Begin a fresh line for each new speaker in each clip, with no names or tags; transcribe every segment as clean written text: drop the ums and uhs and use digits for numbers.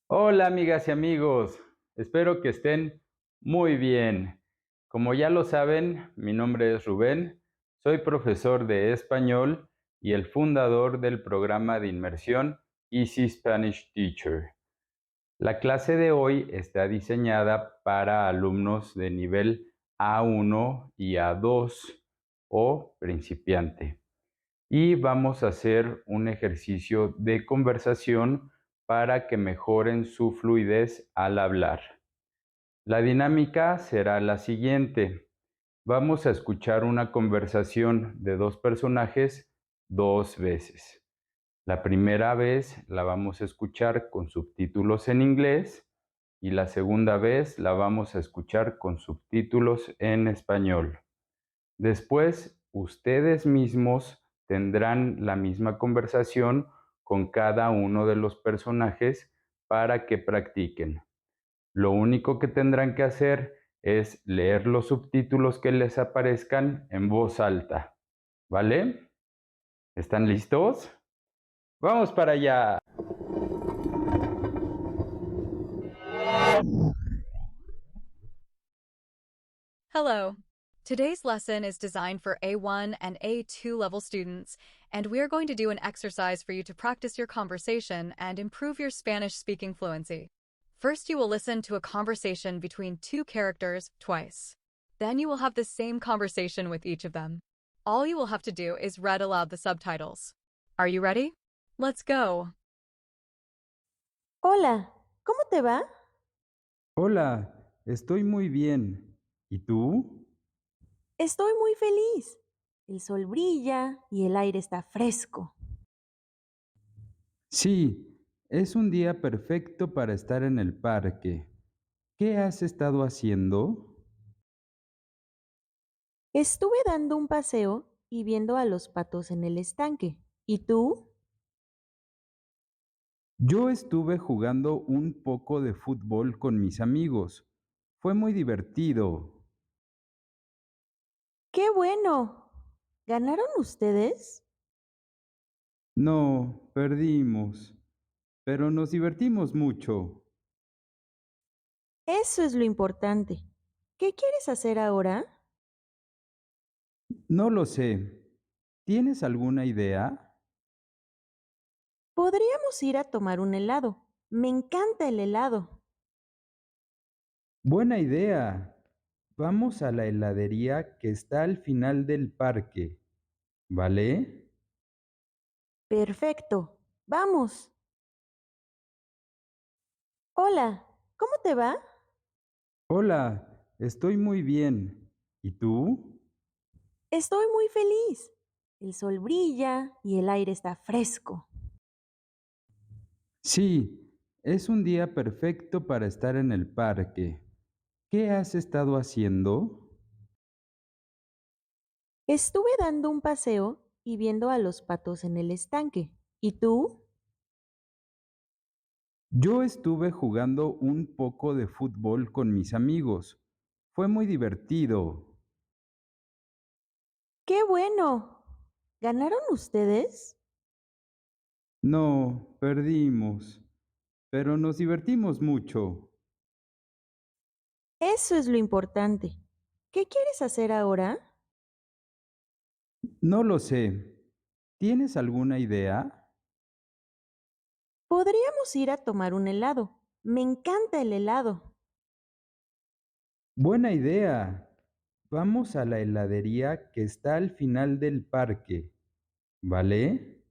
Hola amigas y amigos, espero que estén muy bien. Como ya lo saben, mi nombre es Rubén, soy profesor de español y el fundador del programa de inmersión Easy Spanish Teacher. La clase de hoy está diseñada para alumnos de nivel A1 y A2 o principiante y vamos a hacer un ejercicio de conversación para que mejoren su fluidez al hablar. La dinámica será la siguiente. Vamos a escuchar una conversación de dos personajes dos veces. La primera vez la vamos a escuchar con subtítulos en inglés y la segunda vez la vamos a escuchar con subtítulos en español. Después, ustedes mismos tendrán la misma conversación con cada uno de los personajes para que practiquen. Lo único que tendrán que hacer es leer los subtítulos que les aparezcan en voz alta. ¿Vale? ¿Están listos? Vamos para allá.
Hello. Today's lesson is designed for A1 and A2 level students, and we are going to do an exercise for you to practice your conversation and improve your Spanish speaking fluency. First, you will listen to a conversation between two characters twice. Then you will have the same conversation with each of them. All you will have to do is read aloud the subtitles. Are you ready? Let's go.
Hola, ¿cómo te va?
Hola, estoy muy bien. ¿Y tú?
Estoy muy feliz. El sol brilla y el aire está fresco.
Sí, es un día perfecto para estar en el parque. ¿Qué has estado haciendo?
Estuve dando un paseo y viendo a los patos en el estanque. ¿Y tú?
Yo estuve jugando un poco de fútbol con mis amigos. Fue muy divertido.
¡Qué bueno! ¿Ganaron ustedes?
No, perdimos, pero nos divertimos mucho.
Eso es lo importante. ¿Qué quieres hacer ahora?
No lo sé. ¿Tienes alguna idea?
Podríamos ir a tomar un helado. Me encanta el helado.
Buena idea. Vamos a la heladería que está al final del parque. ¿Vale?
Perfecto. Vamos. Hola, ¿cómo te va?
Hola, estoy muy bien. ¿Y tú?
Estoy muy feliz. El sol brilla y el aire está fresco.
Sí, es un día perfecto para estar en el parque. ¿Qué has estado haciendo?
Estuve dando un paseo y viendo a los patos en el estanque. ¿Y tú?
Yo estuve jugando un poco de fútbol con mis amigos. Fue muy divertido.
¡Qué bueno! ¿Ganaron ustedes?
No, perdimos, pero nos divertimos mucho.
Eso es lo importante. ¿Qué quieres hacer ahora?
No lo sé. ¿Tienes alguna idea?
Podríamos ir a tomar un helado. Me encanta el helado.
Buena idea. Vamos a la heladería que está al final del parque. ¿Vale?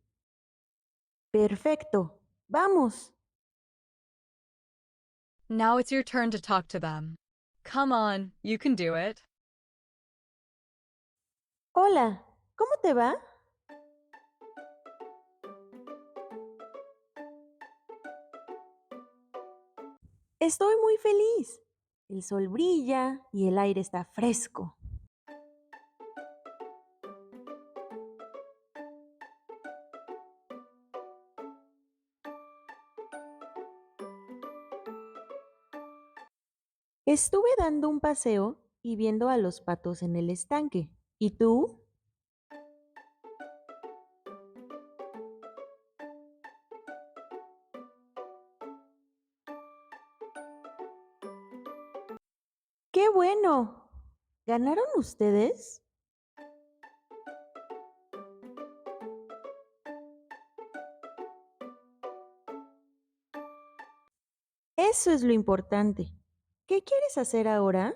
Perfecto. Vamos.
Now it's your turn to talk to them. Come on, you can do it.
Hola, ¿cómo te va? Estoy muy feliz. El sol brilla y el aire está fresco. Estuve dando un paseo y viendo a los patos en el estanque. ¿Y tú? bueno! ¿Ganaron ustedes? Eso es lo importante. ¿Qué quieres hacer ahora?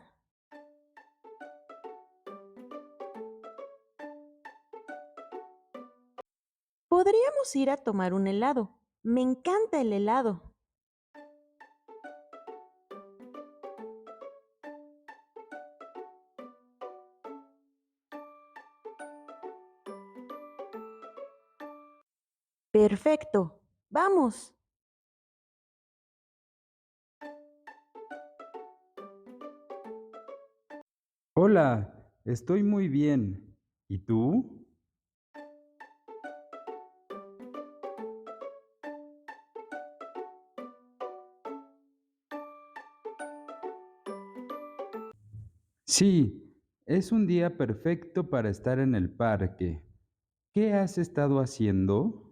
Podríamos ir a tomar un helado. Me encanta el helado. Perfecto. Vamos.
Hola, estoy muy bien. ¿Y tú? Sí, es un día perfecto para estar en el parque. ¿Qué has estado haciendo?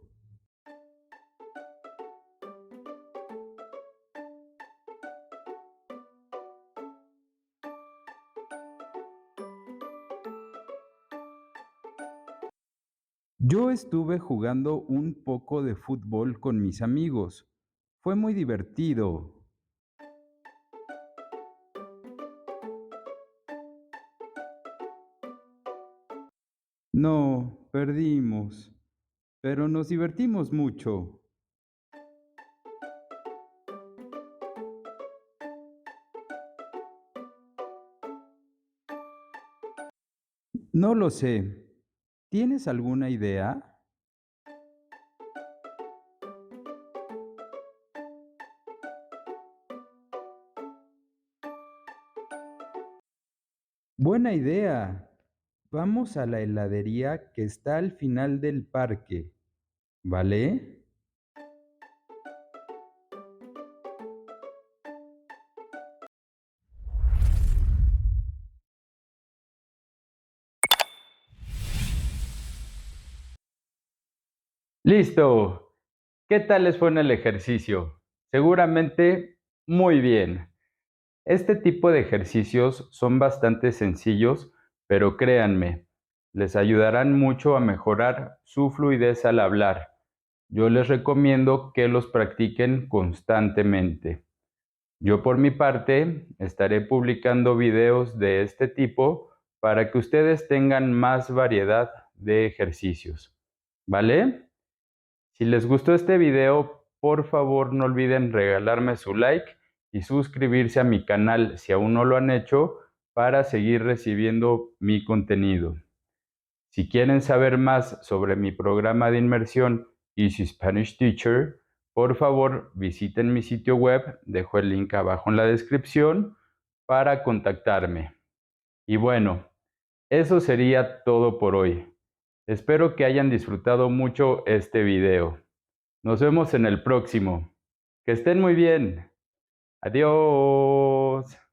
Yo estuve jugando un poco de fútbol con mis amigos. Fue muy divertido. No, perdimos, pero nos divertimos mucho. No lo sé. ¿Tienes alguna idea? Buena idea. Vamos a la heladería que está al final del parque, ¿vale? Listo. ¿Qué tal les fue en el ejercicio? Seguramente muy bien. Este tipo de ejercicios son bastante sencillos, pero créanme, les ayudarán mucho a mejorar su fluidez al hablar. Yo les recomiendo que los practiquen constantemente. Yo por mi parte estaré publicando videos de este tipo para que ustedes tengan más variedad de ejercicios. ¿Vale? Si les gustó este video, por favor no olviden regalarme su like y suscribirse a mi canal si aún no lo han hecho para seguir recibiendo mi contenido. Si quieren saber más sobre mi programa de inmersión Easy Spanish Teacher, por favor visiten mi sitio web, dejo el link abajo en la descripción para contactarme. Y bueno, eso sería todo por hoy. Espero que hayan disfrutado mucho este video. Nos vemos en el próximo. Que estén muy bien. Adiós.